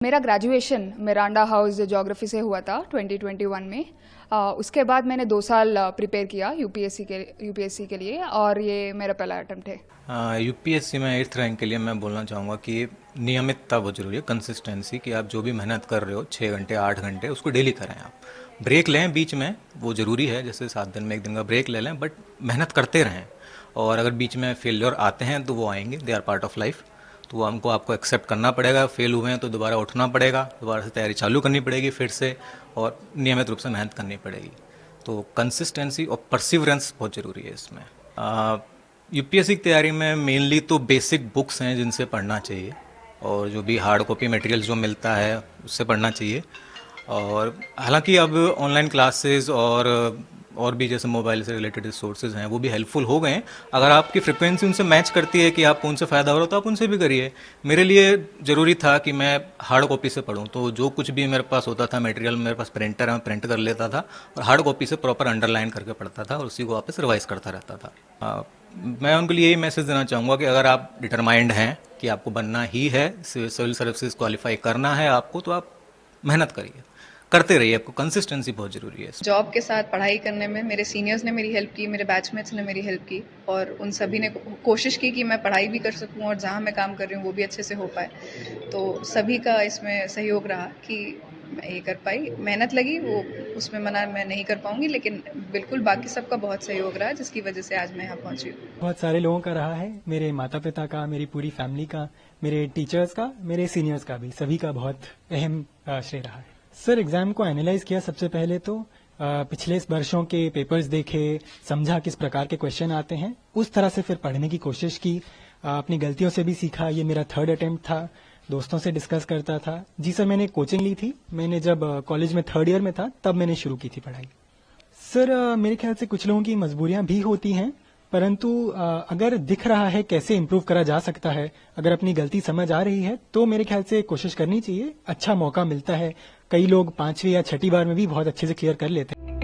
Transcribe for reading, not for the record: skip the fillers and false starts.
मेरा graduation Miranda house geography से हुआ था 2021 में। उसके बाद मैंने 2 साल प्रिपेयर किया यूपीएससी के लिए और ये मेरा पहला अटेम्प्ट है। यूपीएससी में 8th रैंक के लिए मैं बोलना चाहूँगा कि नियमितता बहुत जरूरी है, कंसिस्टेंसी, कि आप जो भी मेहनत कर रहे हो 6 घंटे 8 घंटे उसको डेली करें। आप ब्रेक लें बीच में, वो ज़रूरी है, जैसे 7 दिन में 1 दिन का ब्रेक ले लें, बट मेहनत करते रहें। और अगर बीच में फेलियर आते हैं तो वो आएंगे, they are part of life. तो वो हमको आपको एक्सेप्ट करना पड़ेगा। फेल हुए हैं तो दोबारा उठना पड़ेगा, दोबारा से तैयारी चालू करनी पड़ेगी फिर से, और नियमित रूप से मेहनत करनी पड़ेगी। तो कंसिस्टेंसी और परसिवरेंस बहुत ज़रूरी है इसमें। यूपीएससी की तैयारी में मेनली तो बेसिक बुक्स हैं जिनसे पढ़ना चाहिए, और जो भी हार्ड कॉपी मटेरियल जो मिलता है उससे पढ़ना चाहिए। और हालांकि अब ऑनलाइन क्लासेस और भी जैसे मोबाइल से रिलेटेड रिसोर्सेज हैं वो भी हेल्पफुल हो गए हैं। अगर आपकी फ्रिक्वेंसी उनसे मैच करती है कि आपको उनसे फ़ायदा हो रहा है तो आप उनसे भी करिए। मेरे लिए ज़रूरी था कि मैं हार्ड कॉपी से पढूं, तो जो कुछ भी मेरे पास होता था मटेरियल, मेरे पास प्रिंटर है, मैं प्रिंट कर लेता था और हार्ड कॉपी से प्रॉपर अंडरलाइन करके पढ़ता था और उसी को वापस रिवाइज करता रहता था। मैं उनके लिए यही मैसेज देना चाहूँगा कि अगर आप डिटरमाइंड हैं कि आपको बनना ही है, सिविल सर्विसेज क्वालिफाई करना है आपको, तो आप मेहनत करिए, करते रहिए। आपको कंसिस्टेंसी बहुत ज़रूरी है। जॉब के साथ पढ़ाई करने में मेरे सीनियर्स ने मेरी हेल्प की, मेरे बैचमेट्स ने मेरी हेल्प की, और उन सभी ने कोशिश की कि मैं पढ़ाई भी कर सकूं और जहां मैं काम कर रही हूं वो भी अच्छे से हो पाए। तो सभी का इसमें सहयोग रहा कि मैं ये कर पाई। मेहनत लगी, वो उसमें मना मैं नहीं कर पाऊंगी, लेकिन बिल्कुल बाकी सबका बहुत सहयोग रहा जिसकी वजह से आज मैं यहाँ पहुंची हूँ। बहुत सारे लोगों का रहा है, मेरे माता पिता का, मेरी पूरी फैमिली का, मेरे टीचर्स का, मेरे सीनियर्स का भी, सभी का बहुत अहम श्रेय रहा है। सर, एग्जाम को एनालाइज किया सबसे पहले तो पिछले वर्षों के पेपर्स देखे, समझा किस प्रकार के क्वेश्चन आते हैं, उस तरह से फिर पढ़ने की कोशिश की। अपनी गलतियों से भी सीखा। ये मेरा 3rd अटेम्प्ट था। दोस्तों से डिस्कस करता था। जी सर, मैंने कोचिंग ली थी। मैंने जब कॉलेज में 3rd ईयर में था तब मैंने शुरू की थी पढ़ाई। सर, मेरे ख्याल से कुछ लोगों की मजबूरियां भी होती हैं, परंतु अगर दिख रहा है कैसे इम्प्रूव करा जा सकता है, अगर अपनी गलती समझ आ रही है तो मेरे ख्याल से कोशिश करनी चाहिए। अच्छा मौका मिलता है। कई लोग 5वीं या 6ठी बार में भी बहुत अच्छे से क्लियर कर लेते हैं।